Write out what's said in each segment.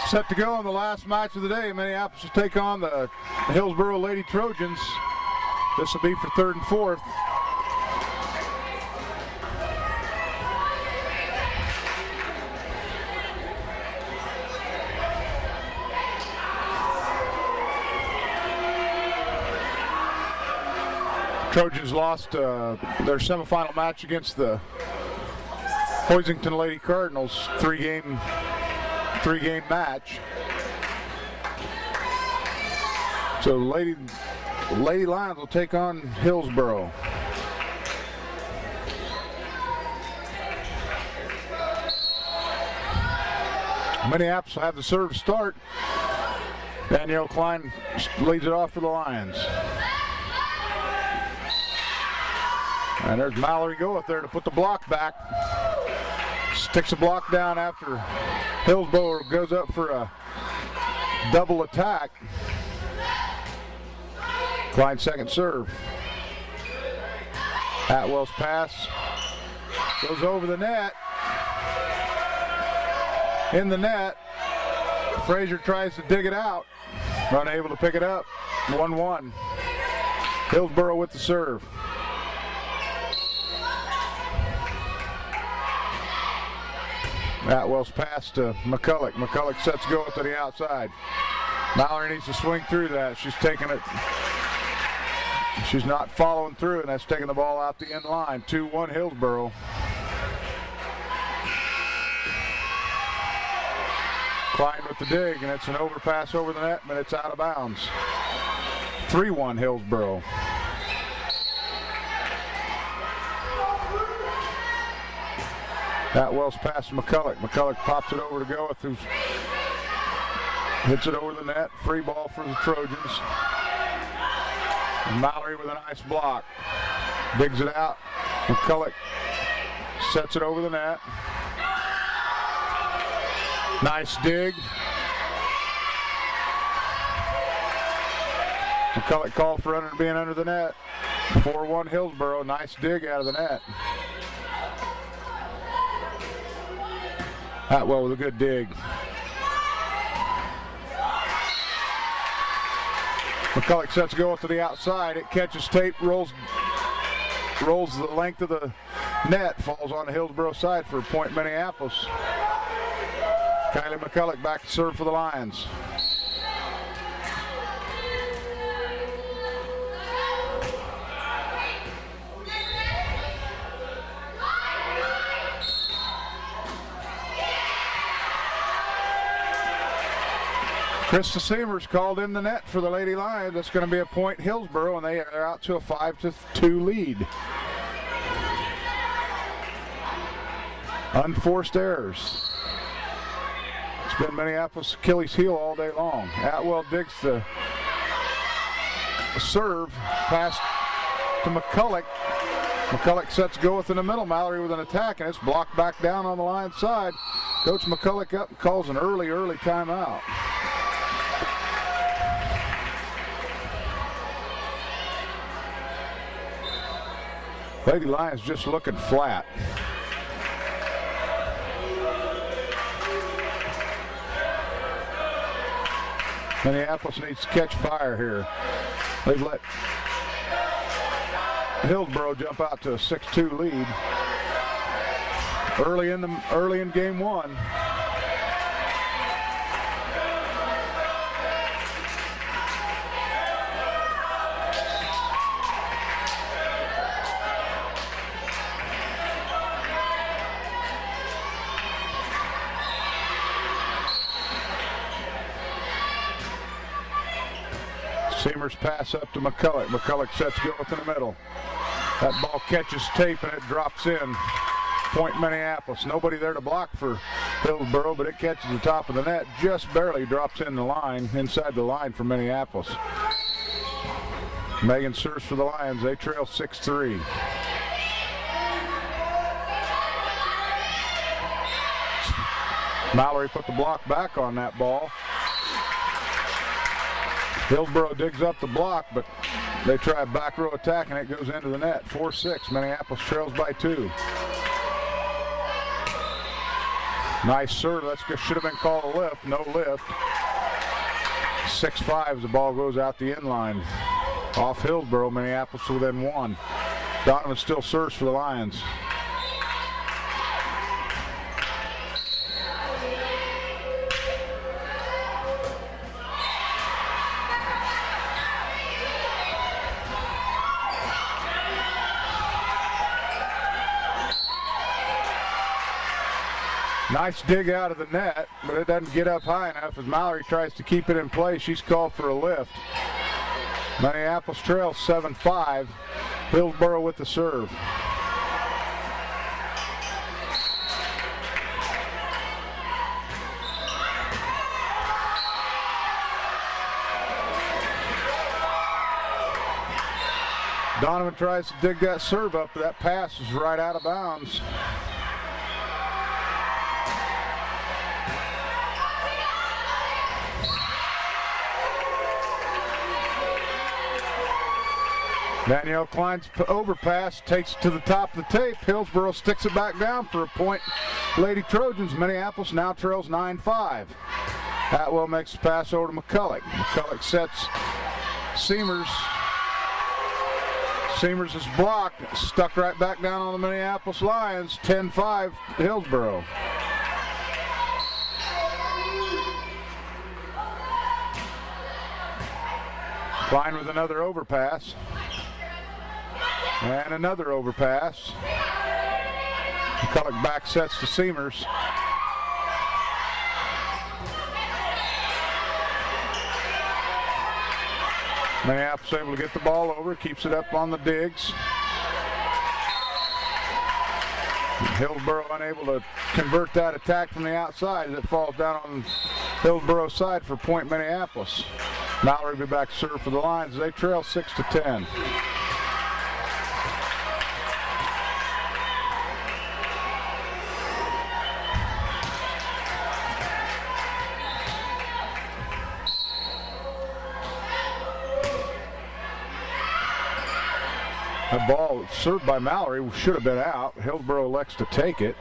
Set to go on the last match of the day. Minneapolis will take on the Hillsboro Lady Trojans. This will be for third and fourth. Trojans lost their semifinal match against the Hoisington Lady Cardinals, three-game match. So Lady Lions will take on Hillsboro. Minneapolis will have the serve start. Danielle Klein leads it off for the Lions. And there's Mallory Goeth there to put the block back. Sticks a block down after Hillsboro goes up for a double attack. Klein's second serve. Atwell's pass goes over the net. In the net. Frazier tries to dig it out. Unable to pick it up. 1-1. Hillsboro with the serve. Atwell's pass to McCulloch. McCulloch sets go to the outside. Mallory needs to swing through that. She's taking it. She's not following through, and that's taking the ball out the end line. 2-1 Hillsboro. Klein with the dig, and it's an overpass over the net, but it's out of bounds. 3-1 Hillsboro. Atwell's pass to McCulloch. McCulloch pops it over to Goeth, who hits it over the net. Free ball for the Trojans. And Mallory with a nice block. Digs it out. McCulloch sets it over the net. Nice dig. McCulloch called for being under the net. 4-1 Hillsboro. Nice dig out of the net. Atwell with a good dig. McCulloch sets go to the outside. It catches tape, rolls the length of the net, falls on the Hillsboro side for a point Minneapolis. Kylie McCulloch back to serve for the Lions. Krista Seamers called in the net for the Lady Lions. That's going to be a point Hillsboro, and they are out to a 5-2 lead. Unforced errors. It's been Minneapolis' Achilles heel all day long. Atwell digs the serve, pass to McCulloch. McCulloch sets Goeth in the middle. Mallory with an attack, and it's blocked back down on the Lions side. Coach McCulloch up and calls an early timeout. Lady Lions just looking flat. Minneapolis needs to catch fire here. They've let Hillsboro jump out to a 6-2 lead early in game one. Seamers pass up to McCulloch. McCulloch sets go in the middle. That ball catches tape and it drops in. Point Minneapolis. Nobody there to block for Hillsboro, but it catches the top of the net. Just barely drops in the line, inside the line for Minneapolis. Megan serves for the Lions. They trail 6-3. Mallory put the block back on that ball. Hillsboro digs up the block, but they try a back row attack and it goes into the net. 4-6. Minneapolis trails by 2. Nice serve. That should have been called a lift. No lift. 6-5 as the ball goes out the inline. Off Hillsboro, Minneapolis within 1. Donovan still serves for the Lions. Nice dig out of the net, but it doesn't get up high enough as Mallory tries to keep it in place. She's called for a lift. Minneapolis trails 7-5. Hillsboro with the serve. Donovan tries to dig that serve up, but that pass is right out of bounds. Danielle Klein's overpass takes it to the top of the tape. Hillsboro sticks it back down for a point. Lady Trojans, Minneapolis now trails 9-5. Atwell makes the pass over to McCulloch. McCulloch sets Seamers. Seamers is blocked, stuck right back down on the Minneapolis Lions. 10-5 Hillsboro. Klein with another overpass. And another overpass. McCulloch back sets to Seamers. Minneapolis able to get the ball over, keeps it up on the digs. Hillsboro unable to convert that attack from the outside as it falls down on Hillsboro's side for point Minneapolis. Mallory will be back to serve for the Lions. They trail 6-10. That ball served by Mallory should have been out. Hillsboro elects to take it.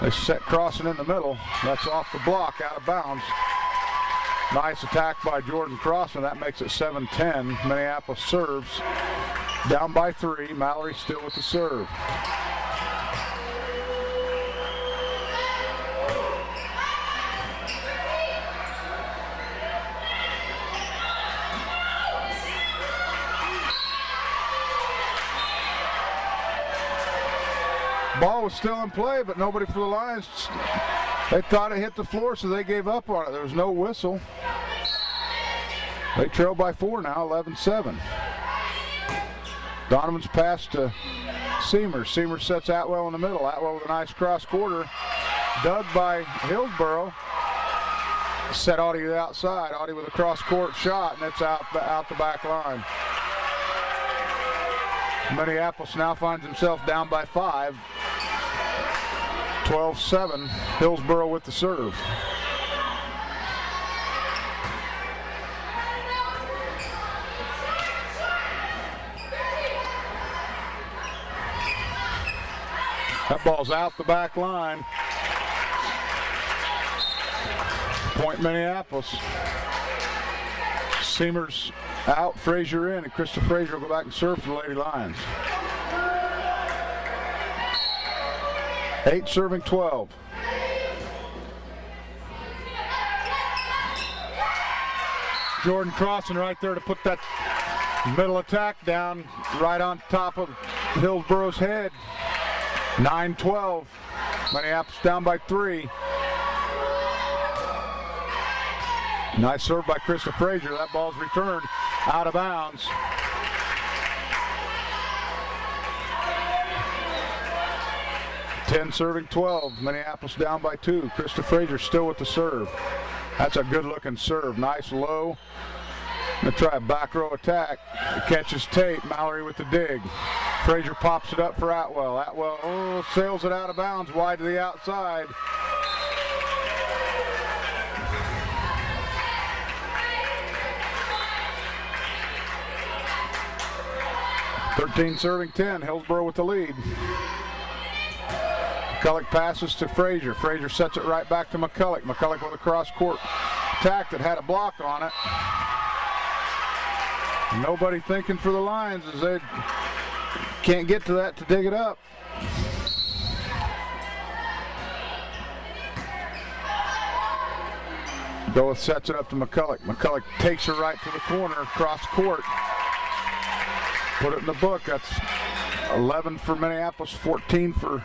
They set crossing in the middle. That's off the block, out of bounds. Nice attack by Jordan Crossman. That makes it 7-10. Minneapolis serves. Down by 3. Mallory still with the serve. Ball was still in play, but nobody for the Lions. They thought it hit the floor, so they gave up on it. There was no whistle. They trail by 4 now, 11-7. Donovan's pass to Seamers. Seamers sets Atwell in the middle. Atwell with a nice cross quarter. Dug by Hillsboro. Set Audie to the outside. Audie with a cross court shot, and it's out the back line. Minneapolis now finds himself down by 5. 12-7, Hillsboro with the serve. That ball's out the back line. Point Minneapolis. Seamers out, Frazier in, and Krista Frazier will go back and serve for the Lady Lions. 8 serving 12. Jordan Crossan right there to put that middle attack down right on top of Hillsboro's head. 9-12. Minneapolis down by 3. Nice serve by Krista Frazier. That ball's returned out of bounds. Ten serving 12. Minneapolis down by 2. Krista Frazier still with the serve. That's a good looking serve. Nice low. Gonna try a back row attack. It catches tape. Mallory with the dig. Frazier pops it up for Atwell. Atwell sails it out of bounds wide to the outside. .13 serving 10. Hillsboro with the lead. McCulloch passes to Frazier. Frazier sets it right back to McCulloch. McCulloch with a cross-court attack that had a block on it. Nobody thinking for the Lions as they can't get to that to dig it up. Goeth sets it up to McCulloch. McCulloch takes her right to the corner, cross court. Put it in the book. That's 11 for Minneapolis, 14 for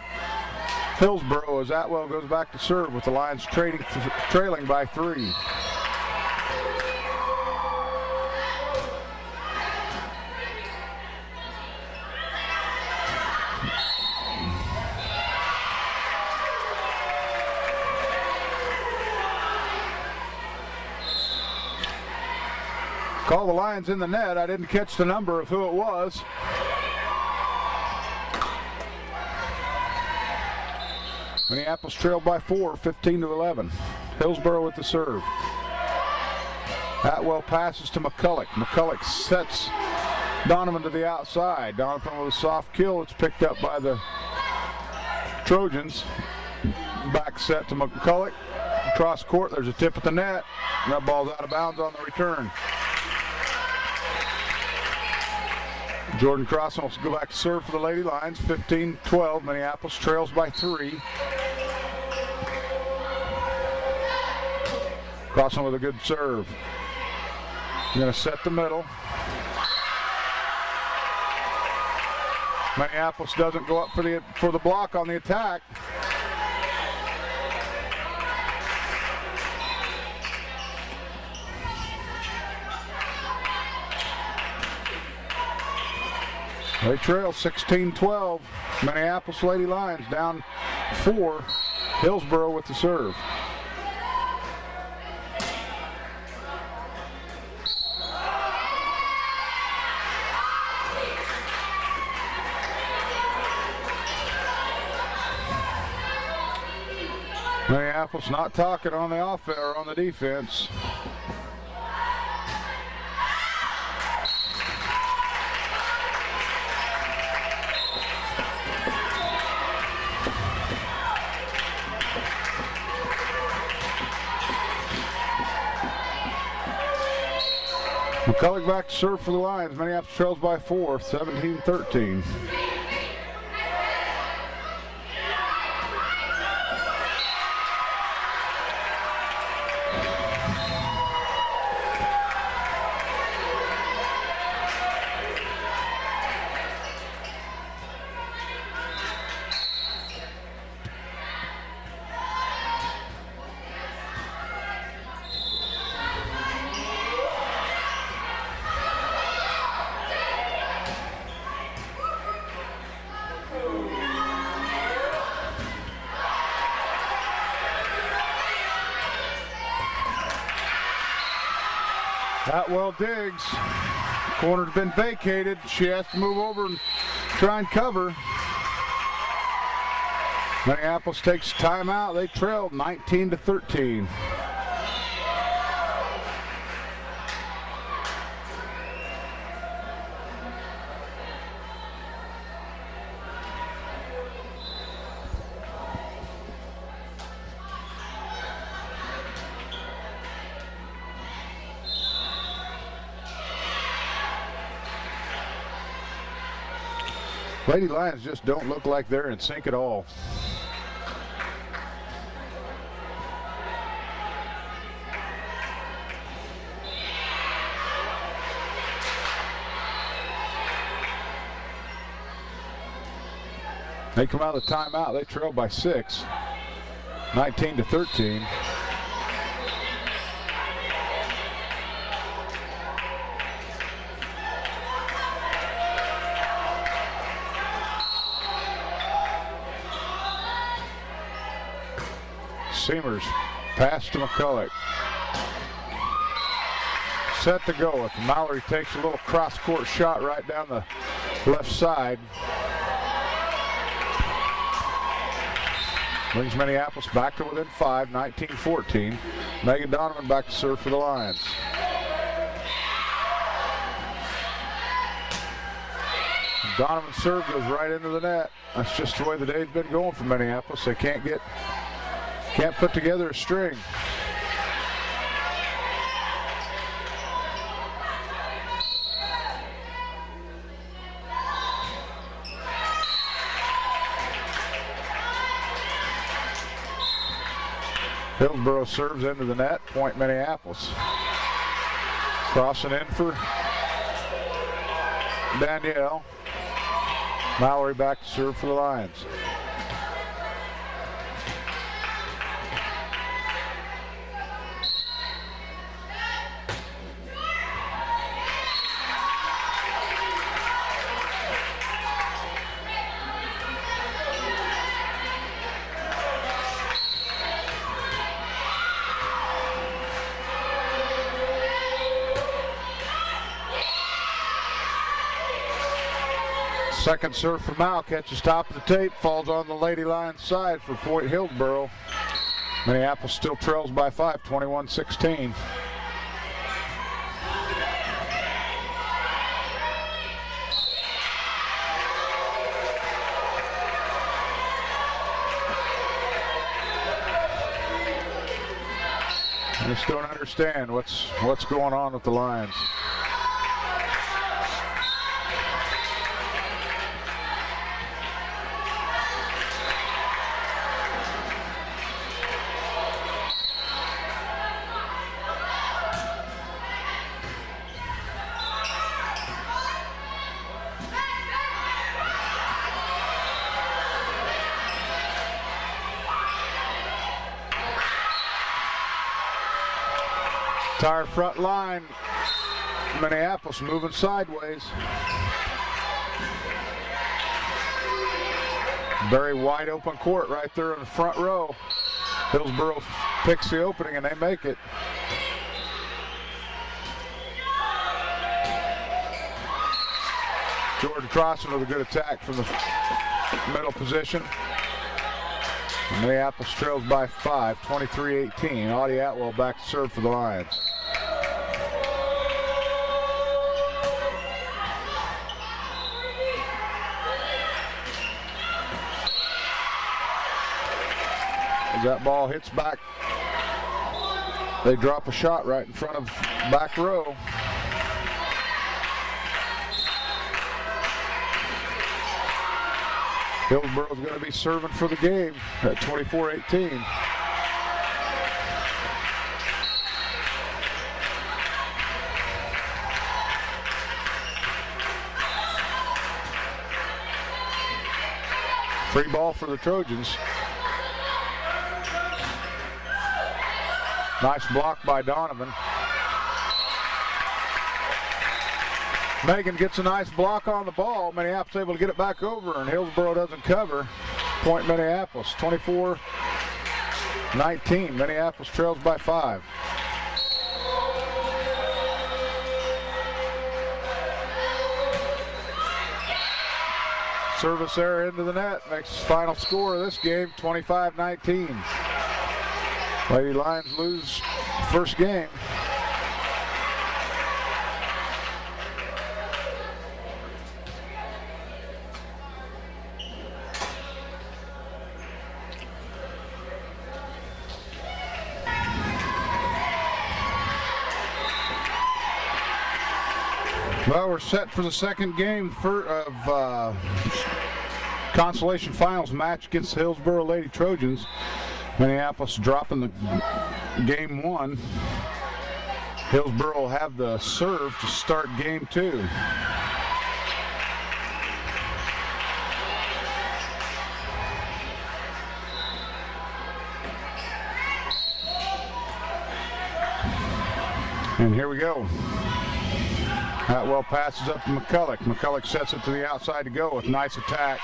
Hillsboro as Atwell goes back to serve with the Lions trailing by 3. Call the Lions in the net. I didn't catch the number of who it was. Minneapolis trailed by 4, 15-11. Hillsboro with the serve. Atwell passes to McCulloch. McCulloch sets Donovan to the outside. Donovan with a soft kill. It's picked up by the Trojans. Back set to McCulloch. Cross court. There's a tip at the net. And that ball's out of bounds on the return. Jordan Cross wants to go back to serve for the Lady Lions. 15-12. Minneapolis trails by 3. Crossing with a good serve. Going to set the middle. Minneapolis doesn't go up for the block on the attack. They trail 16-12. Minneapolis Lady Lions down 4. Hillsboro with the serve. Minneapolis not talking on the offense or on the defense. McCulloch back to serve for the Lions. Minneapolis trails by 4, 17-13. Atwell digs. Corner's been vacated. She has to move over and try and cover. Minneapolis takes timeout. They trailed 19-13. Lady Lions just don't look like they're in sync at all. They come out of the timeout. They trail by 6, 19-13. Seamers pass to McCulloch. Set to go with Mallory takes a little cross-court shot right down the left side. Brings Minneapolis back to within 5, 19-14. Megan Donovan back to serve for the Lions. Donovan's serve goes right into the net. That's just the way the day's been going for Minneapolis. They can't put together a string. Hillsboro serves into the net, point Minneapolis. Crossing in for Danielle. Mallory back to serve for the Lions. Second serve for Mal, catches top of the tape, falls on the Lady Lions side for point Hillsboro. Minneapolis still trails by 5, 21-16. I just don't understand what's going on with the Lions. Entire front line, Minneapolis moving sideways. Very wide open court right there in the front row. Hillsboro picks the opening and they make it. Jordan Crossan with a good attack from the middle position. Minneapolis trails by 5, 23-18. Audie Atwell back to serve for the Lions. As that ball hits back, they drop a shot right in front of back row. Hillsboro's going to be serving for the game at 24-18. Free ball for the Trojans. Nice block by Donovan. Megan gets a nice block on the ball. Minneapolis able to get it back over, and Hillsboro doesn't cover. Point Minneapolis, 24-19. Minneapolis trails by 5. Service error into the net makes final score of this game 25-19. Lady Lions lose first game. Well, we're set for the second game of Consolation Finals match against the Hillsboro Lady Trojans. Minneapolis dropping the game 1. Hillsboro will have the serve to start game 2. And here we go. Atwell passes up to McCulloch. McCulloch sets it to the outside to go with nice attack.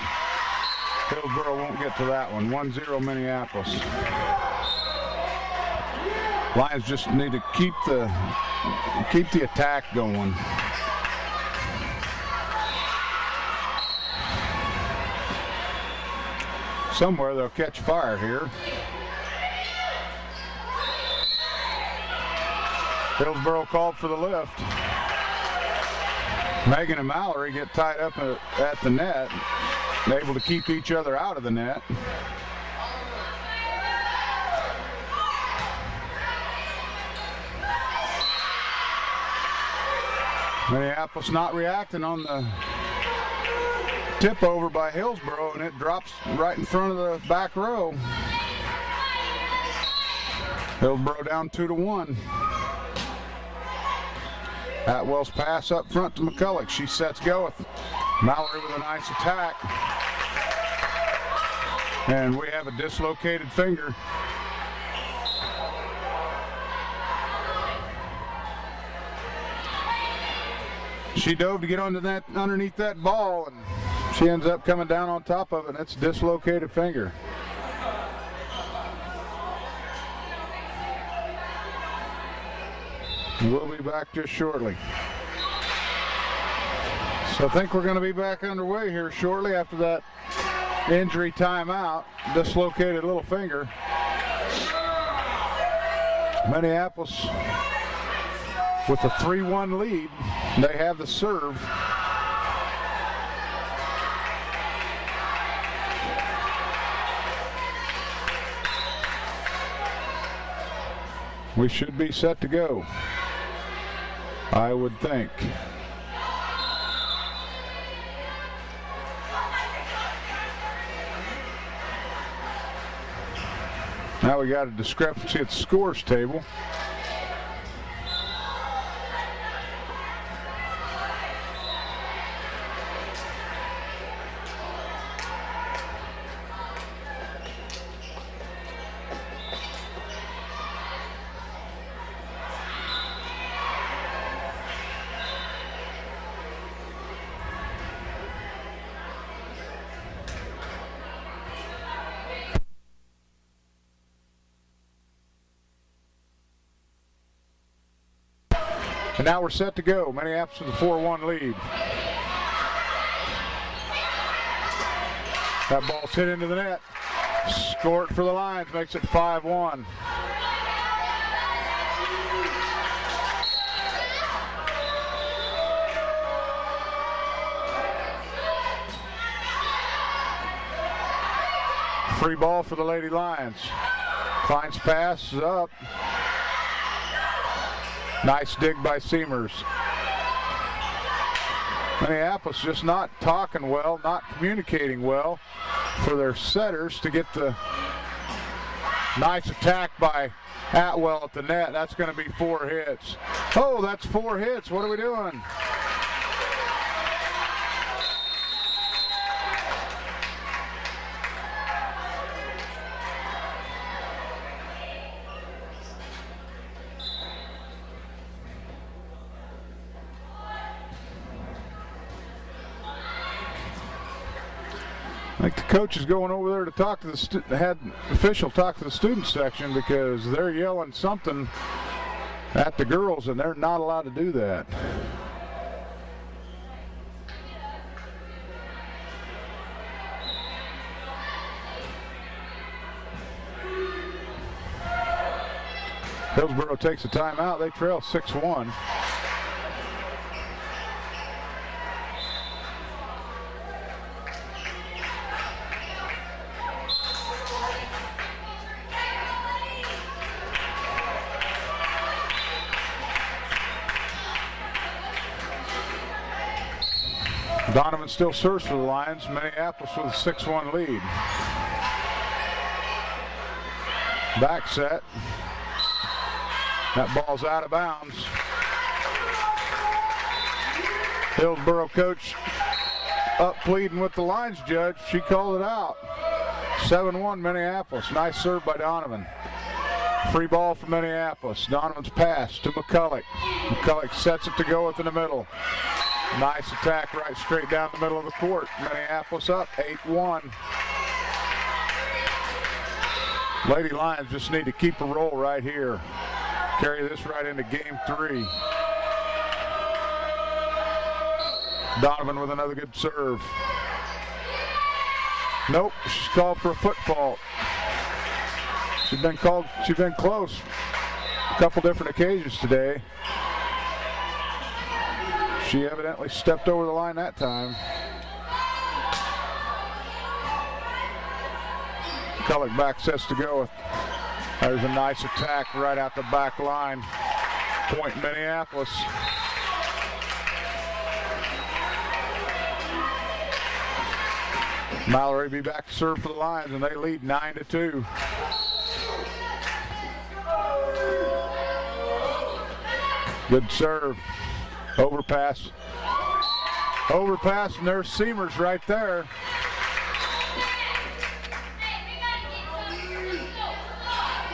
Hillsboro won't get to that one. 1-0 Minneapolis. Lions just need to keep the attack going. Somewhere they'll catch fire here. Hillsboro called for the lift. Megan and Mallory get tied up at the net, able to keep each other out of the net. Minneapolis not reacting on the tip over by Hillsboro, and it drops right in front of the back row. Hillsboro down 2-1. Atwell's pass up front to McCulloch. She sets go with Mallory with a nice attack. And we have a dislocated finger. She dove to get underneath that ball, and she ends up coming down on top of it, and it's a dislocated finger. We'll be back just shortly. So I think we're going to be back underway here shortly after that injury timeout. Dislocated little finger. Minneapolis with a 3-1 lead. They have the serve. We should be set to go, I would think. Now we got a discrepancy at the scores table. And now we're set to go. Minneapolis with a 4-1 lead. That ball's hit into the net. Score it for the Lions, makes it 5-1. Free ball for the Lady Lions. Klein's pass is up. Nice dig by Seamers. Minneapolis just not talking well, not communicating well for their setters to get the nice attack by Atwell at the net. That's going to be 4 hits. Oh, that's 4 hits. What are we doing? I think the coach is going over there to talk to the had official talk to the student section because they're yelling something at the girls and they're not allowed to do that. Hillsboro takes a timeout. They trail 6-1. Donovan still serves for the Lions. Minneapolis with a 6-1 lead. Back set. That ball's out of bounds. Hillsboro coach up pleading with the Lions judge. She called it out. 7-1 Minneapolis. Nice serve by Donovan. Free ball for Minneapolis. Donovan's pass to McCulloch. McCulloch sets it to go within the middle. Nice attack right straight down the middle of the court. Minneapolis up 8-1. Lady Lions just need to keep a roll right here. Carry this right into game 3. Donovan with another good serve. Nope, she's called for a foot fault. She's been close a couple different occasions today. She evidently stepped over the line that time. McCulloch back sets to go. There's a nice attack right out the back line. Point Minneapolis. Mallory be back to serve for the Lions, and they lead 9-2. Good serve. Overpass. Overpass, and there's Seamers right there.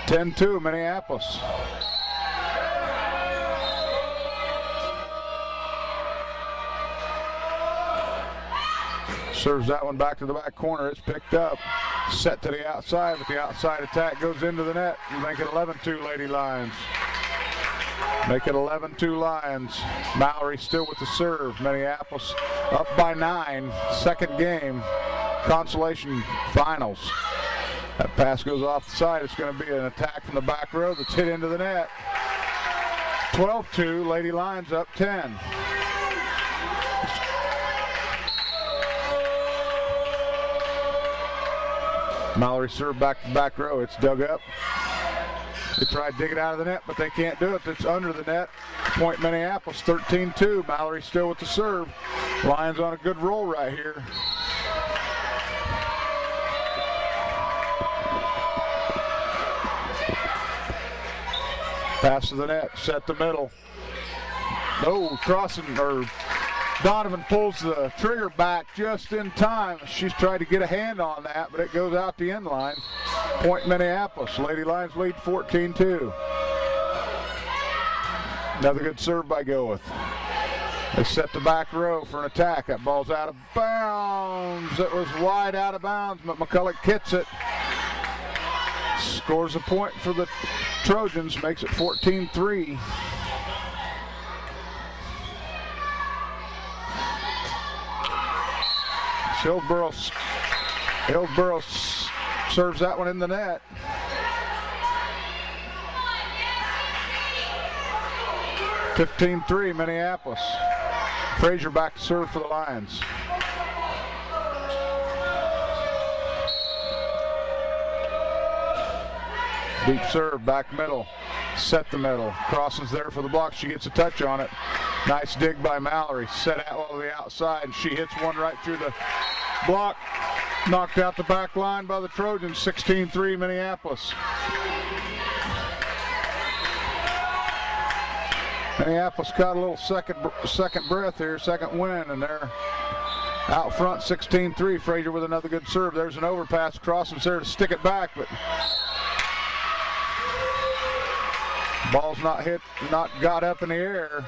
(10-2) Minneapolis. Serves that one back to the back corner. It's picked up. Set to the outside, but the outside attack goes into the net. Make it 11-2 Lady Lions. Make it 11-2 Lions. Mallory still with the serve. Minneapolis up by 9. Second game. Consolation finals. That pass goes off the side. It's going to be an attack from the back row that's hit into the net. 12-2. Lady Lions up 10. Mallory serve back to the back row. It's dug up. They try to dig it out of the net, but they can't do it. It's under the net. Point Minneapolis, 13-2. Mallory still with the serve. Lions on a good roll right here. Pass to the net, set the middle. No, crossing, or Donovan pulls the trigger back just in time. She's tried to get a hand on that, but it goes out the end line. Point Minneapolis. Lady Lions lead 14-2. Another good serve by Goeth. They set the back row for an attack. That ball's out of bounds. It was wide out of bounds, but McCulloch hits it. Scores a point for the Trojans, makes it 14-3. Hillsboro serves that one in the net. (15-3) Minneapolis. Frazier back to serve for the Lions. Deep serve, back middle. Set the middle. Crosses there for the block. She gets a touch on it. Nice dig by Mallory. Set out on the outside, and she hits one right through the block. Knocked out the back line by the Trojans. 16-3 Minneapolis. Minneapolis got a little second breath here, second win, and they're out front 16-3. Frazier with another good serve. There's an overpass. Crossing's there to stick it back, but ball's not hit, not got up in the air.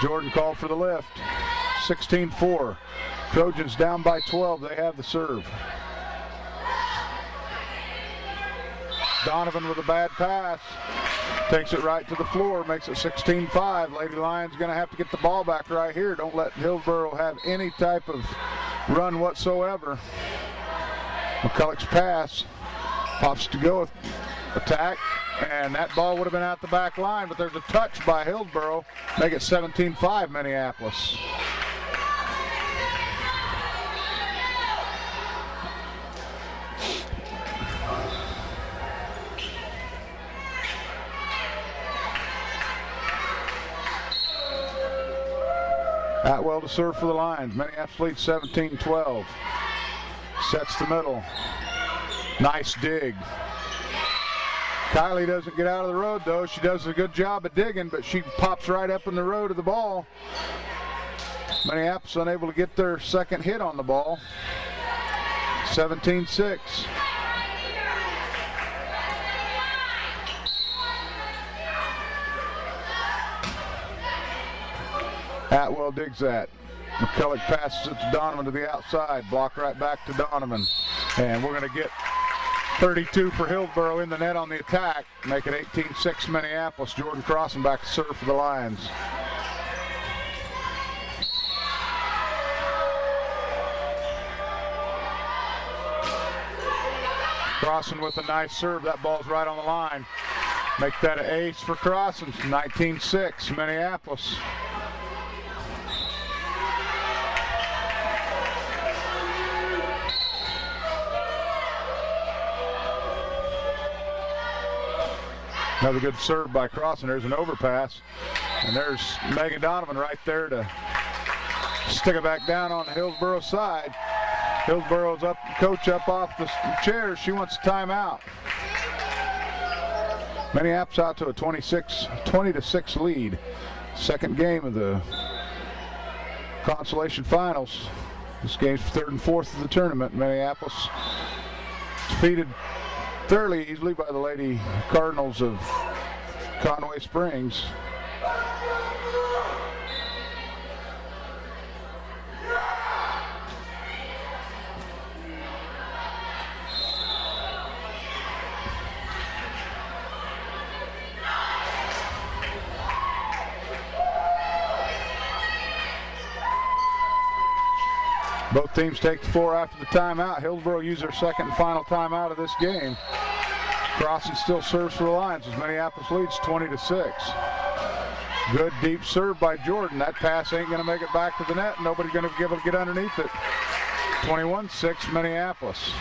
Jordan called for the lift. 16-4. Trojans down by 12. They have the serve. Donovan with a bad pass. Takes it right to the floor. Makes it 16-5. Lady Lions going to have to get the ball back right here. Don't let Hillsboro have any type of run whatsoever. McCulloch's pass. Pops to go with attack. And that ball would have been out the back line, but there's a touch by Hillsboro. Make it 17-5 Minneapolis. Atwell to serve for the Lions. Minneapolis leads 17-12. Sets the middle. Nice dig. Kylie doesn't get out of the road, though. She does a good job of digging, but she pops right up in the road of the ball. Minneapolis unable to get their second hit on the ball. 17-6. Atwell digs that. McCulloch passes it to Donovan to the outside. Block right back to Donovan. And we're going to get 32 for Hillsboro in the net on the attack. Make it 18-6 Minneapolis. Jordan Crossing back to serve for the Lions. Crossing with a nice serve. That ball's right on the line. Make that an ace for Crossing. 19-6 Minneapolis. Another good serve by Cross, and there's an overpass. And there's Megan Donovan right there to stick it back down on the Hillsboro side. Hillsboro's up, coach up off the chair. She wants a timeout. Minneapolis out to a 20-6 lead. Second game of the Consolation Finals. This game's third and fourth of the tournament. Minneapolis defeated fairly easily by the Lady Cardinals of Conway Springs. Both teams take the floor after the timeout. Hillsboro used their second and final timeout of this game. Crossan still serves for the Lions as Minneapolis leads 20-6. Good deep serve by Jordan. That pass ain't going to make it back to the net. Nobody's going to be able to get underneath it. 21-6 Minneapolis.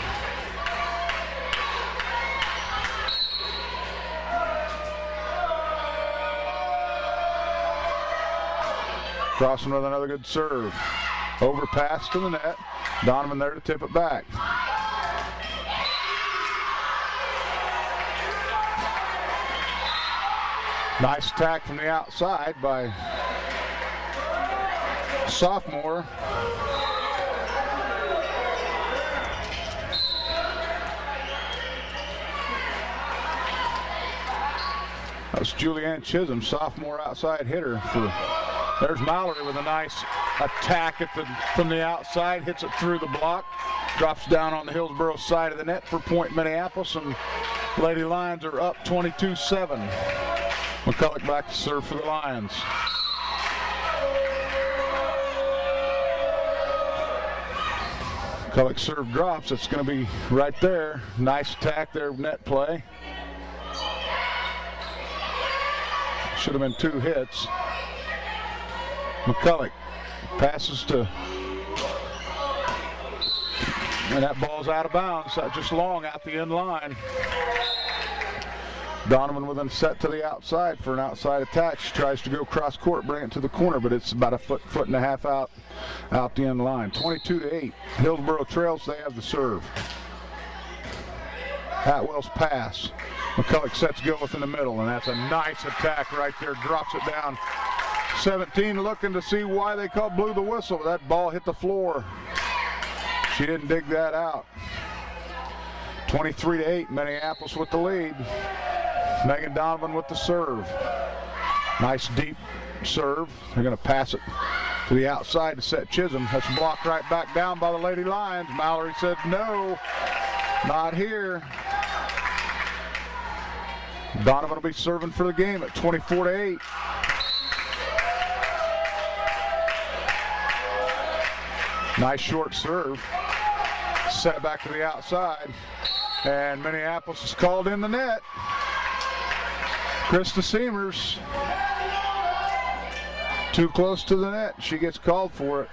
Crossan with another good serve. Overpass to the net. Donovan there to tip it back. Nice attack from the outside by sophomore. That was Julianne Chisholm, sophomore outside hitter. There's Mallory with a nice attack from the outside, hits it through the block, drops down on the Hillsboro side of the net for point Minneapolis, and Lady Lions are up 22-7. McCulloch back to serve for the Lions. McCulloch serve drops. It's going to be right there. Nice attack there, net play. Should have been two hits. McCulloch passes to, and that ball's out of bounds, just long out the end line. Donovan with him set to the outside for an outside attack. She tries to go cross court, bring it to the corner, but it's about a foot and a half out the end line. 22-8. Hillsboro trails. They have the serve. Atwell's pass. McCulloch sets go within the middle, and that's a nice attack right there. Drops it down. 17 looking to see why they blew the whistle. That ball hit the floor. She didn't dig that out. 23-8. Minneapolis with the lead. Megan Donovan with the serve. Nice deep serve. They're going to pass it to the outside to set Chisholm. That's blocked right back down by the Lady Lions. Mallory said no, not here. Donovan will be serving for the game at 24-8. Nice short serve. Set it back to the outside. And Minneapolis is called in the net. Krista Seamers, too close to the net. She gets called for it.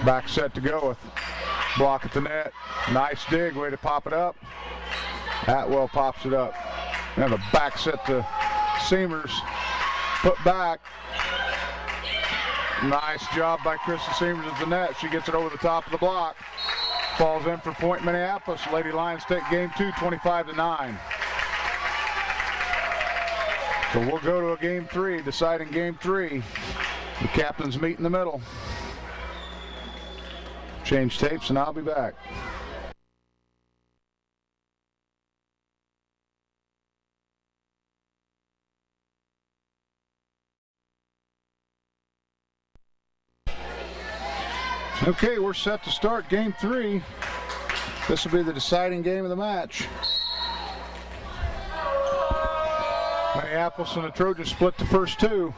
Back set to go with block at the net. Nice dig, way to pop it up. Atwell pops it up. And a back set to Seamers. Put back. Nice job by Krista Seamers at the net. She gets it over the top of the block. Falls in for point Minneapolis. Lady Lions take game 2, 25-9. So we'll go to a game 3, deciding game 3. The captains meet in the middle. Change tapes and I'll be back. Okay, we're set to start game 3. This will be the deciding game of the match. Minneapolis and the Trojans split the first 2.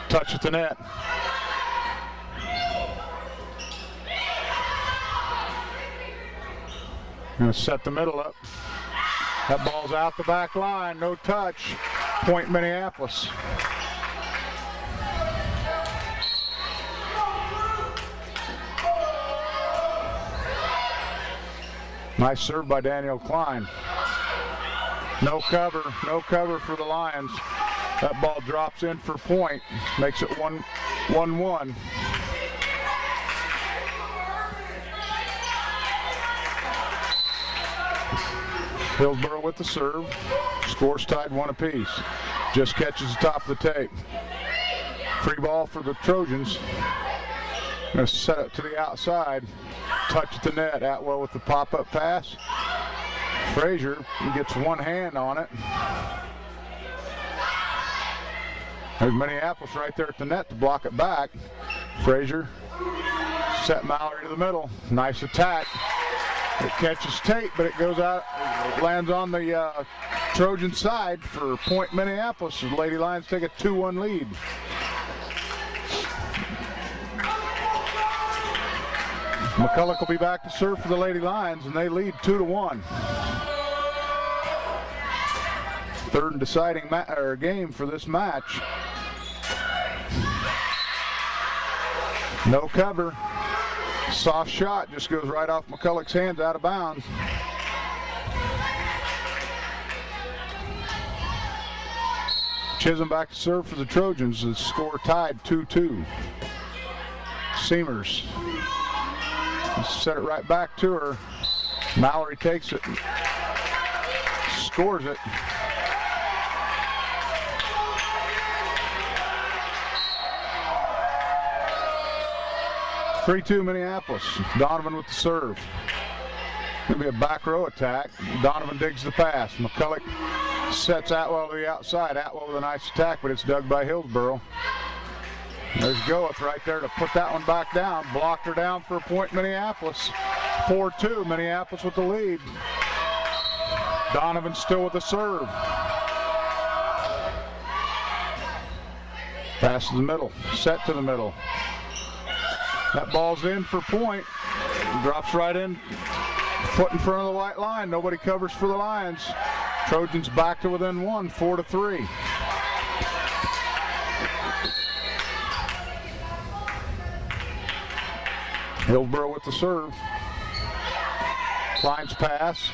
Touch at the net. Going to set the middle up. That ball's out the back line, no touch. Point Minneapolis. Nice serve by Daniel Klein. No cover for the Lions. That ball drops in for point, makes it 1-1. Hillsboro with the serve. Scores tied 1 apiece. Just catches the top of the tape. Free ball for the Trojans. Going to set it to the outside. Touch at the net. Atwell with the pop-up pass. Frazier gets one hand on it. There's Minneapolis right there at the net to block it back. Frazier set Mallory to the middle. Nice attack. It catches tape, but it goes out, it lands on the Trojan side for point Minneapolis. The Lady Lions take a 2-1 lead. McCulloch will be back to serve for the Lady Lions, and they lead 2-1. Third and deciding game for this match. No cover. Soft shot just goes right off McCulloch's hands, out of bounds. Chisholm back to serve for the Trojans. The score tied 2-2. Seamers set it right back to her. Mallory takes it, scores it. (3-2) Minneapolis. Donovan with the serve. Going to be a back row attack. Donovan digs the pass. McCulloch sets Atwell to the outside. Atwell with a nice attack, but it's dug by Hillsboro. There's Goeth right there to put that one back down. Blocked her down for a point Minneapolis. 4-2, Minneapolis with the lead. Donovan still with the serve. Pass to the middle, set to the middle. That ball's in for point. Drops right in, foot in front of the white line. Nobody covers for the Lions. Trojans back to within one, 4-3. Hillsboro with the serve. Klein's pass.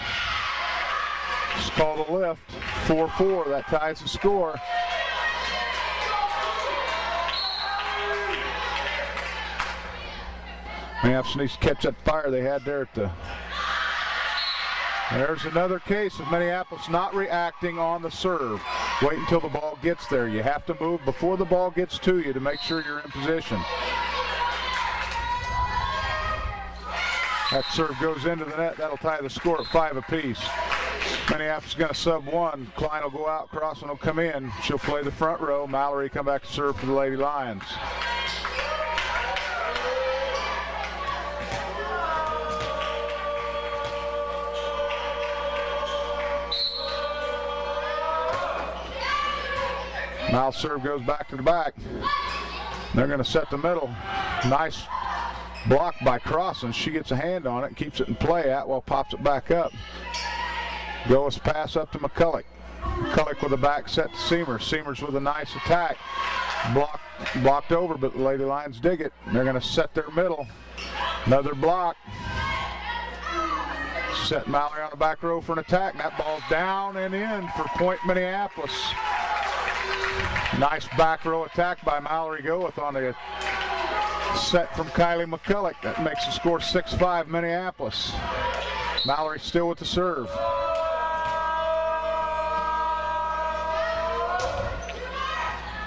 It's called a lift. 4-4. That ties the score. Minneapolis needs to catch that fire they had there at the... There's another case of Minneapolis not reacting on the serve. Wait until the ball gets there. You have to move before the ball gets to you to make sure you're in position. That serve goes into the net. That'll tie the score at 5 apiece. Minneapolis is going to sub one. Klein will go out, Crossman will come in. She'll play the front row. Mallory come back to serve for the Lady Lions. Now serve goes back to the back. They're going to set the middle. Nice block by Crossan. She gets a hand on it and keeps it in play. Atwell pops it back up. Goes pass up to McCulloch. McCulloch with a back set to Seamers. Seamers with a nice attack. Blocked over, but the Lady Lions dig it. They're going to set their middle. Another block. Set Mallory on the back row for an attack. And that ball's down and in for point Minneapolis. Nice back row attack by Mallory Goeth on the set from Kylie McCulloch. That makes the score 6-5 Minneapolis. Mallory still with the serve.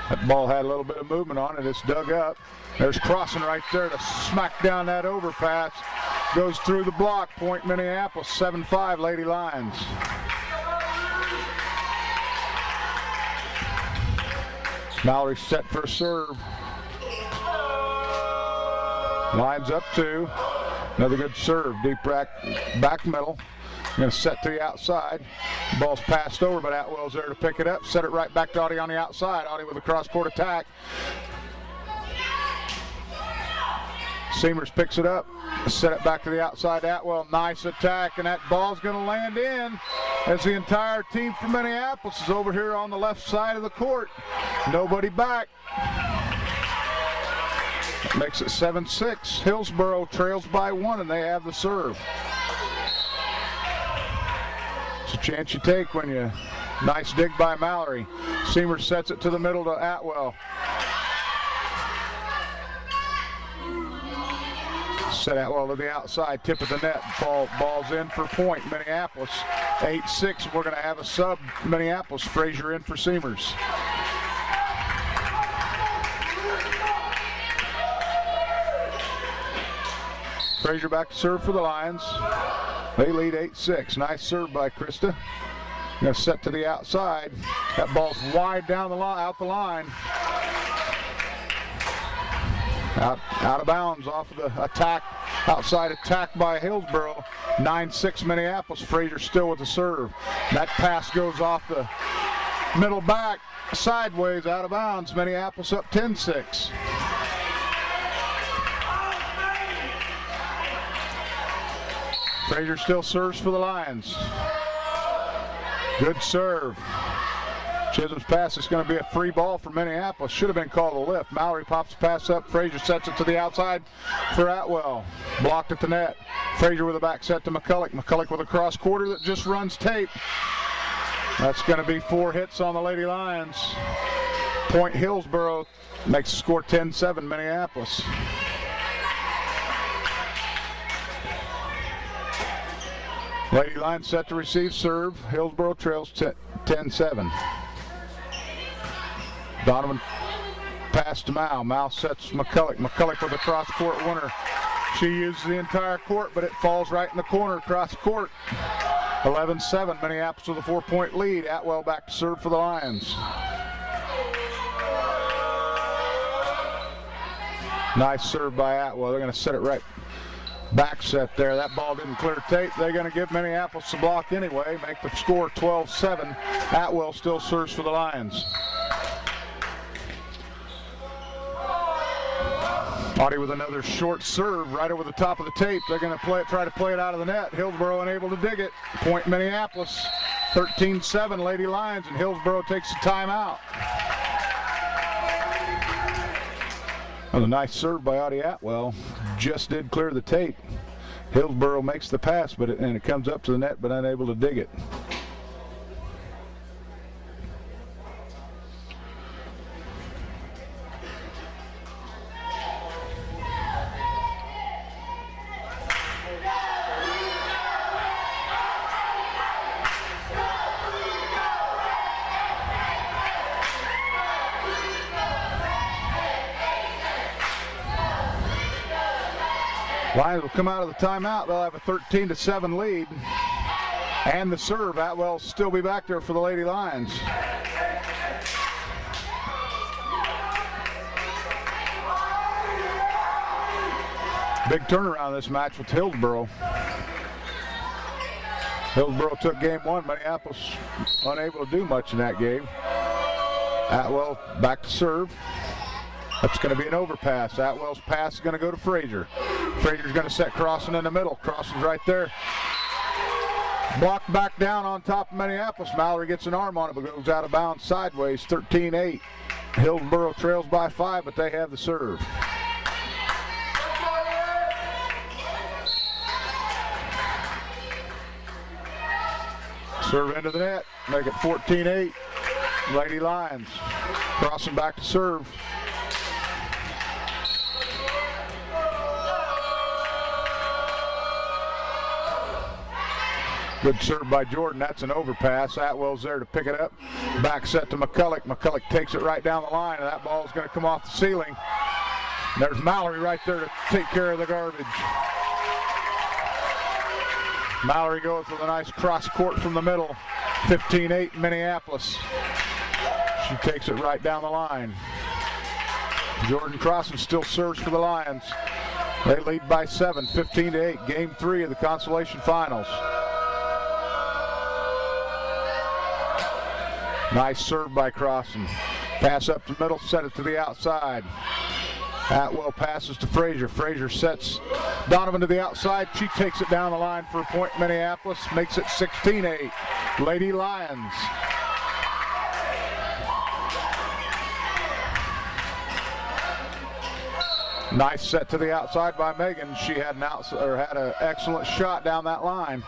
That ball had a little bit of movement on it. It's dug up. There's Crossan right there to smack down that overpass. Goes through the block. Point Minneapolis, 7-5 Lady Lions. Mallory set for a serve. Lines up 2. Another good serve. Deep back middle. Going to set to the outside. Ball's passed over, but Atwell's there to pick it up. Set it right back to Audie on the outside. Audie with a cross-court attack. Seamers picks it up, set it back to the outside. Atwell, nice attack, and that ball's going to land in as the entire team from Minneapolis is over here on the left side of the court. Nobody back. That makes it 7-6. Hillsboro trails by 1, and they have the serve. It's a chance you take when you... Nice dig by Mallory. Seamer sets it to the middle to Atwell. Set Atwell to the outside, tip of the net. Ball's in for point. Minneapolis 8-6. We're going to have a sub. Minneapolis. Frazier in for Seamers. Frazier back to serve for the Lions. They lead 8-6. Nice serve by Krista. Going to set to the outside. That ball's wide down the line, out the line. Out of bounds off of the attack, outside attack by Hillsboro. 9-6 Minneapolis. Frazier still with the serve. That pass goes off the middle back, sideways, out of bounds. Minneapolis up 10-6. Frazier still serves for the Lions. Good serve. Chisholm's pass is going to be a free ball for Minneapolis. Should have been called a lift. Mallory pops the pass up. Frazier sets it to the outside for Atwell. Blocked at the net. Frazier with a back set to McCulloch. McCulloch with a cross quarter that just runs tape. That's going to be 4 hits on the Lady Lions. Point Hillsboro makes the score 10-7 Minneapolis. Lady Lions set to receive serve. Hillsboro trails 10-7. Donovan pass to Mao. Mao sets McCulloch. McCulloch with a cross-court winner. She uses the entire court, but it falls right in the corner across court. 11-7. Minneapolis with a 4-point lead. Atwell back to serve for the Lions. Nice serve by Atwell. They're going to set it right. Back set there. That ball didn't clear tape. They're going to give Minneapolis the block anyway. Make the score 12-7. Atwell still serves for the Lions. Audie with another short serve right over the top of the tape. They're going to try to play it out of the net. Hillsboro unable to dig it. Point Minneapolis. 13-7 Lady Lions, and Hillsboro takes a timeout. That was a nice serve by Audie Atwell. Just did clear the tape. Hillsboro makes the pass, but it comes up to the net, but unable to dig it. Lions will come out of the timeout. They'll have a 13-7 lead. And the serve. Atwell will still be back there for the Lady Lions. Big turnaround this match with Hillsboro. Hillsboro took game 1. Minneapolis unable to do much in that game. Atwell back to serve. That's going to be an overpass. Atwell's pass is going to go to Frazier. Frazier's going to set Crossan in the middle. Crossan's right there. Blocked back down on top of Minneapolis. Mallory gets an arm on it, but goes out of bounds sideways. 13-8. Hillsboro trails by 5, but they have the serve. Serve into the net. Make it 14-8. Lady Lions. Crossan back to serve. Good serve by Jordan. That's an overpass. Atwell's there to pick it up. Back set to McCulloch. McCulloch takes it right down the line, and that ball's going to come off the ceiling. And there's Mallory right there to take care of the garbage. Mallory goes with a nice cross court from the middle. 15-8 Minneapolis. She takes it right down the line. Jordan Crossan still serves for the Lions. They lead by 7, 15-8. Game 3 of the Consolation Finals. Nice serve by Crossan. Pass up the middle, set it to the outside. Atwell passes to Frazier. Frazier sets Donovan to the outside. She takes it down the line for a point. Minneapolis makes it 16-8. Lady Lions. Nice set to the outside by Megan. She had an excellent shot down that line.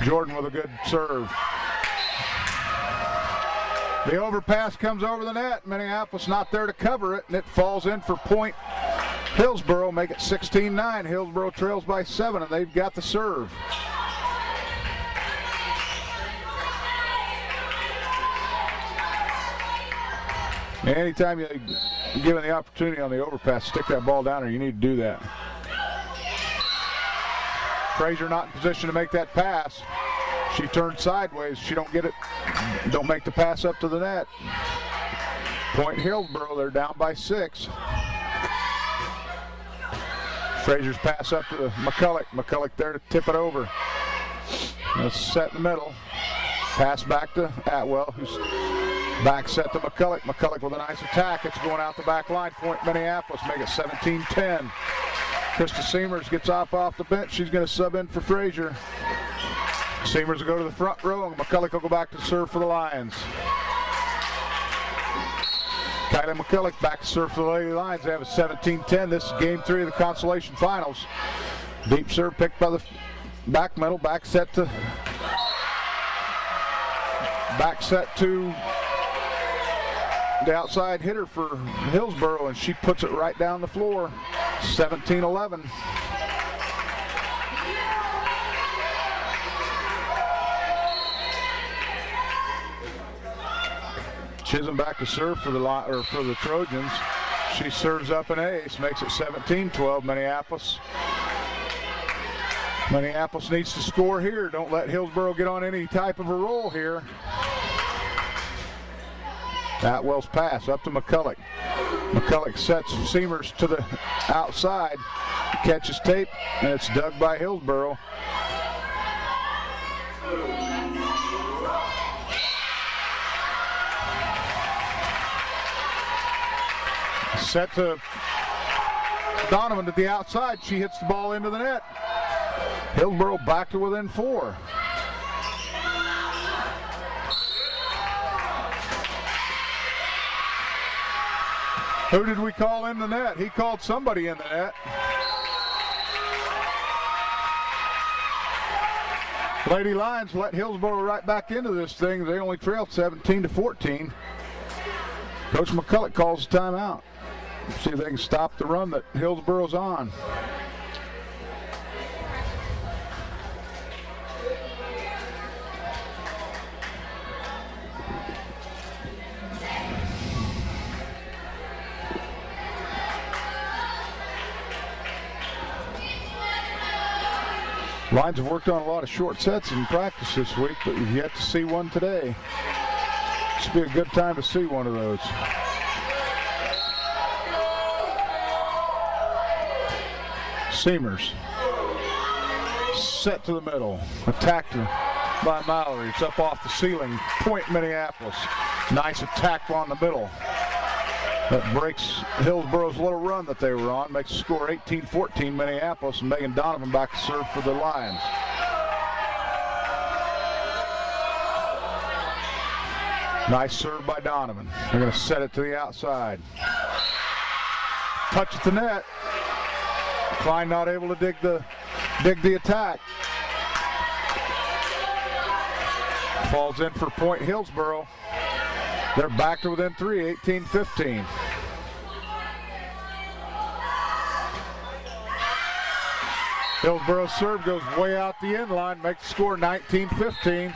Jordan with a good serve. The overpass comes over the net. Minneapolis not there to cover it, and it falls in for point. Hillsboro make it 16-9. Hillsboro trails by 7, and they've got the serve. Anytime you're given the opportunity on the overpass, stick that ball down there, you need to do that. Frazier not in position to make that pass. She turned sideways. She don't get it. Don't make the pass up to the net. Point Hillsboro, they're down by 6. Frazier's pass up to McCulloch. McCulloch there to tip it over. It's set in the middle. Pass back to Atwell, who's back set to McCulloch. McCulloch with a nice attack. It's going out the back line. Point Minneapolis, make it 17-10. Krista Seamers gets off the bench. She's going to sub in for Frazier. Seamers will go to the front row, and McCulloch will go back to serve for the Lions. Kylie McCulloch back to serve for the Lady Lions. They have a 17-10. This is game 3 of the Consolation Finals. Deep serve picked by the back middle. Back set to the outside hitter for Hillsboro, and she puts it right down the floor. 17-11. Chisholm back to serve for the Trojans. She serves up an ace, makes it 17-12. Minneapolis. Minneapolis needs to score here. Don't let Hillsboro get on any type of a roll here. Atwell's pass up to McCulloch. McCulloch sets Seamers to the outside. Catches tape, and it's dug by Hillsboro. Set to Donovan to the outside. She hits the ball into the net. Hillsboro back to within 4. Who did we call in the net? He called somebody in the net. Lady Lions let Hillsboro right back into this thing. They only trailed 17-14. Coach McCulloch calls the timeout. See if they can stop the run that Hillsboro's on. Lions have worked on a lot of short sets in practice this week, but we've yet to see one today. Should be a good time to see one of those. Seamers. Set to the middle. Attacked by Mallory. It's up off the ceiling. Point Minneapolis. Nice attack on the middle. That breaks Hillsboro's little run that they were on. Makes the score 18-14 Minneapolis, and Megan Donovan back to serve for the Lions. Nice serve by Donovan. They're going to set it to the outside. Touch at the net. Klein not able to dig the attack. Falls in for point Hillsboro. They're back to within 3, 18-15. Hillsboro's serve goes way out the end line, makes the score 19-15.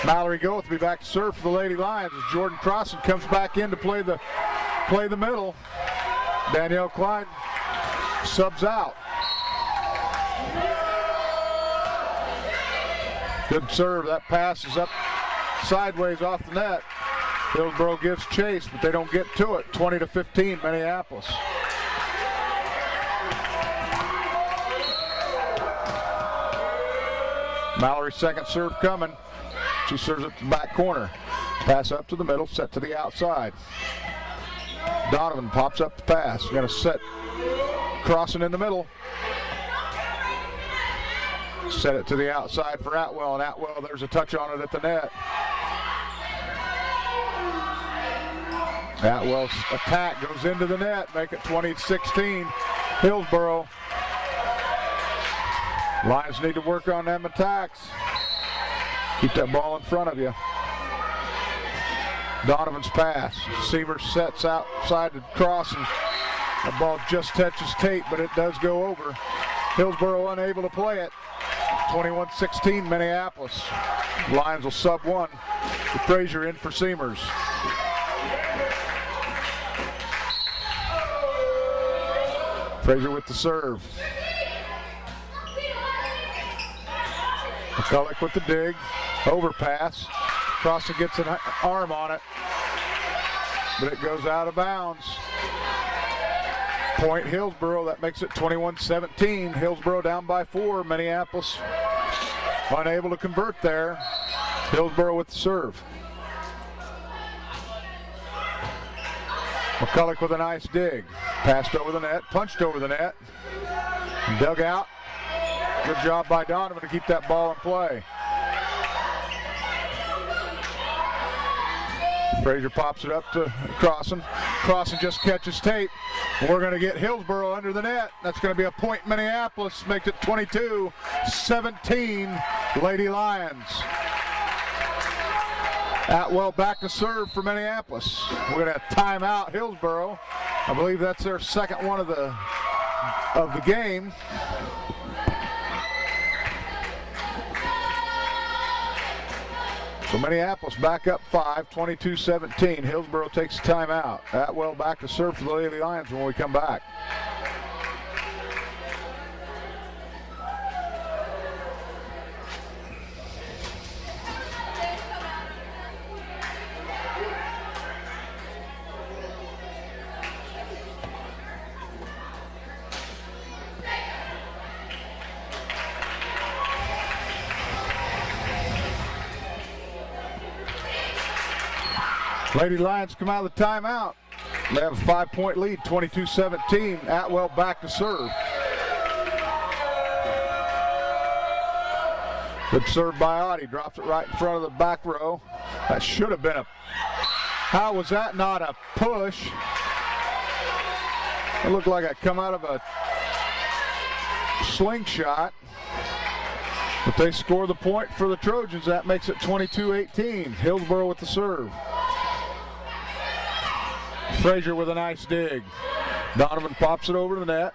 Mallory Goeth will be back to serve for the Lady Lions as Jordan Crossan comes back in to play the middle. Danielle Klein subs out. Good serve. That pass is up sideways off the net. Hillsboro gives chase, but they don't get to it. 20-15 Minneapolis. Mallory's second serve coming. She serves it to the back corner. Pass up to the middle, set to the outside. Donovan pops up the pass. Going to set, crossing in the middle. Set it to the outside for Atwell, and Atwell, there's a touch on it at the net. Atwell's attack goes into the net, make it 20-16. Hillsboro. Lions need to work on them attacks. Keep that ball in front of you. Donovan's pass. Seaver sets outside to cross, and the ball just touches tape, but it does go over. Hillsboro unable to play it. 21-16 Minneapolis. Lions will sub one. Frazier in for Seamers. Frazier with the serve. McCulloch with the dig. Overpass. Crossing gets an arm on it, but it goes out of bounds. Point Hillsboro, that makes it 21-17. Hillsboro down by 4. Minneapolis unable to convert there. Hillsboro with the serve. McCulloch with a nice dig. Passed over the net, punched over the net. Dug out. Good job by Donovan to keep that ball in play. Frazier pops it up to Crossan. Crossan just catches tape. We're going to get Hillsboro under the net. That's going to be a point. Minneapolis makes it 22-17 Lady Lions. Atwell back to serve for Minneapolis. We're going to timeout Hillsboro. I believe that's their second one of the game. So Minneapolis back up 5, 22-17. Hillsboro takes a timeout. Atwell back to serve for the Lady Lions when we come back. Lady Lions come out of the timeout. They have a 5-point lead, 22-17. Atwell back to serve. Good serve by Audie. Drops it right in front of the back row. That should have been a... How was that not a push? It looked like it come out of a slingshot. But they score the point for the Trojans. That makes it 22-18. Hillsboro with the serve. Frazier with a nice dig. Donovan pops it over to the net.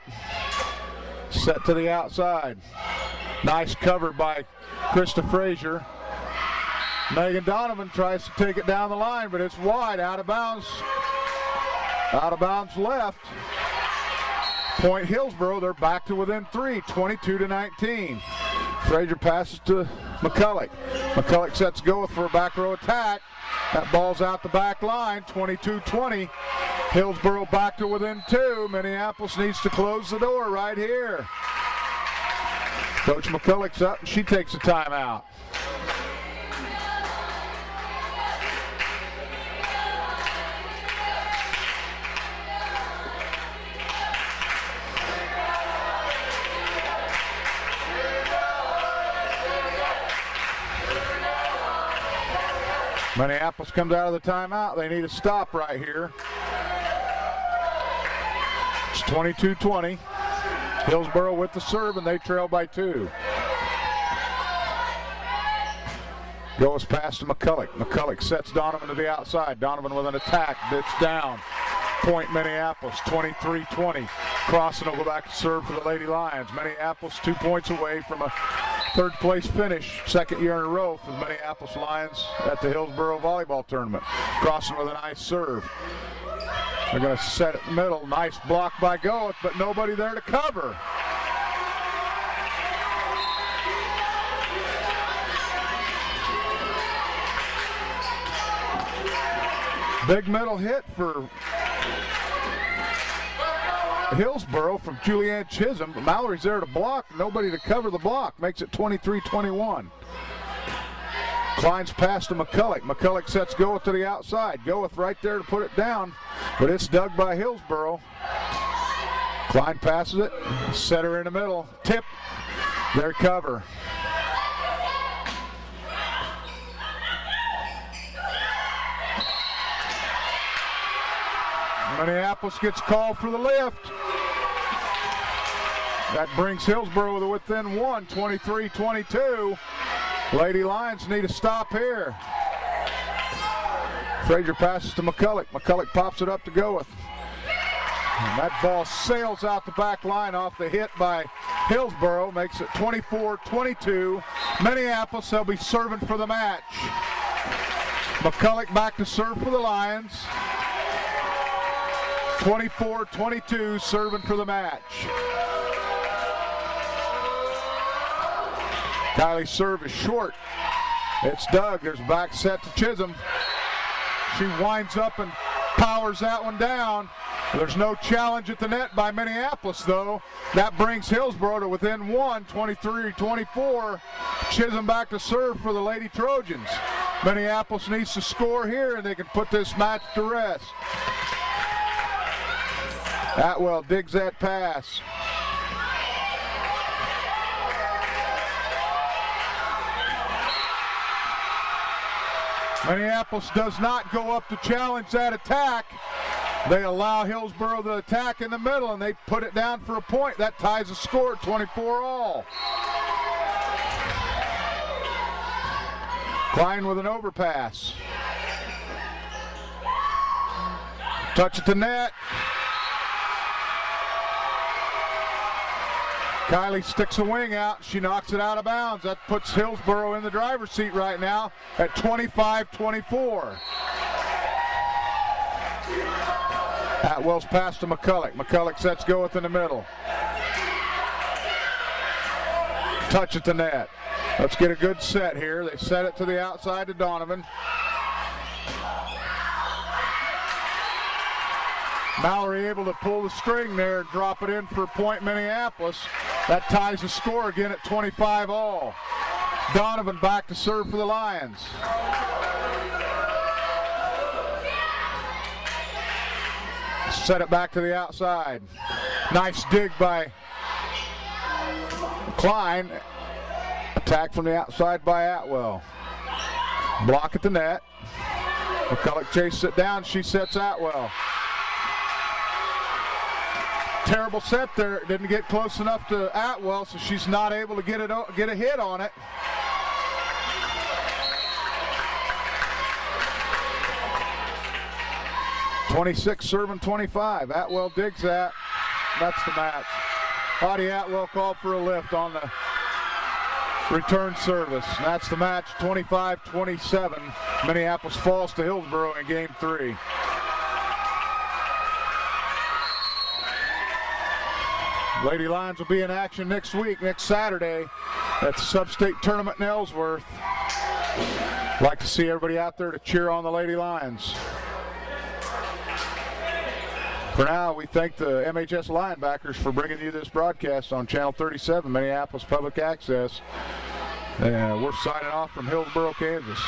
Set to the outside. Nice cover by Krista Frazier. Megan Donovan tries to take it down the line, but it's wide, out of bounds. Out of bounds left. Point Hillsboro, they're back to within 3, 22-19. Frazier passes to McCulloch. McCulloch sets go for a back row attack. That ball's out the back line, 22-20. Hillsboro back to within 2. Minneapolis needs to close the door right here. Coach McCulloch's up and she takes a timeout. Minneapolis comes out of the timeout. They need a stop right here. It's 22-20. Hillsboro with the serve, and they trail by 2. Goes past to McCulloch. McCulloch sets Donovan to the outside. Donovan with an attack. It's down. Point Minneapolis, 23-20. Crossan will go back to serve for the Lady Lions. Minneapolis 2 points away from a third place finish, second year in a row for the Minneapolis Lions at the Hillsboro Volleyball Tournament. Crossan with a nice serve. They're going to set it in the middle. Nice block by Goeth, but nobody there to cover. Big middle hit for Hillsboro from Julianne Chisholm. Mallory's there to block, nobody to cover the block. Makes it 23-21. Klein's pass to McCulloch. McCulloch sets Goeth to the outside. Goeth right there to put it down, but it's dug by Hillsboro. Klein passes it, setter in the middle, tip, their cover. Minneapolis gets called for the lift. That brings Hillsboro to within one, 23-22. Lady Lions need a stop here. Frazier passes to McCulloch. McCulloch pops it up to Goeth. And that ball sails out the back line off the hit by Hillsboro, makes it 24-22. Minneapolis, they'll be serving for the match. McCulloch back to serve for the Lions. 24-22, serving for the match. Kylie's serve is short. It's dug. There's a back set to Chisholm. She winds up and powers that one down. There's no challenge at the net by Minneapolis, though. That brings Hillsboro to within one, 23-24. Chisholm back to serve for the Lady Trojans. Minneapolis needs to score here, and they can put this match to rest. Atwell digs that pass. Minneapolis does not go up to challenge that attack. They allow Hillsboro to attack in the middle, and they put it down for a point. That ties the score at 24-all. Klein with an overpass. Touch at the net. Kylie sticks a wing out. She knocks it out of bounds. That puts Hillsboro in the driver's seat right now at 25-24. Atwell's pass to McCulloch. McCulloch sets Goeth in the middle. Touch at the net. Let's get a good set here. They set it to the outside to Donovan. Mallory able to pull the string there and drop it in for a point, Minneapolis. That ties the score again at 25-all. Donovan back to serve for the Lions. Set it back to the outside. Nice dig by Klein. Attack from the outside by Atwell. Block at the net. McCulloch chases it down. She sets Atwell. Terrible set there. Didn't get close enough to Atwell, so she's not able to get a hit on it. .26 serving 25. Atwell digs that. That's the match. Audie Atwell called for a lift on the return service. That's the match. 25-27. Minneapolis falls to Hillsboro in game 3. Lady Lions will be in action next week, next Saturday, at the Sub-State Tournament in Ellsworth. Like to see everybody out there to cheer on the Lady Lions. For now, we thank the MHS Linebackers for bringing you this broadcast on Channel 37, Minneapolis Public Access. We're signing off from Hillsboro, Kansas.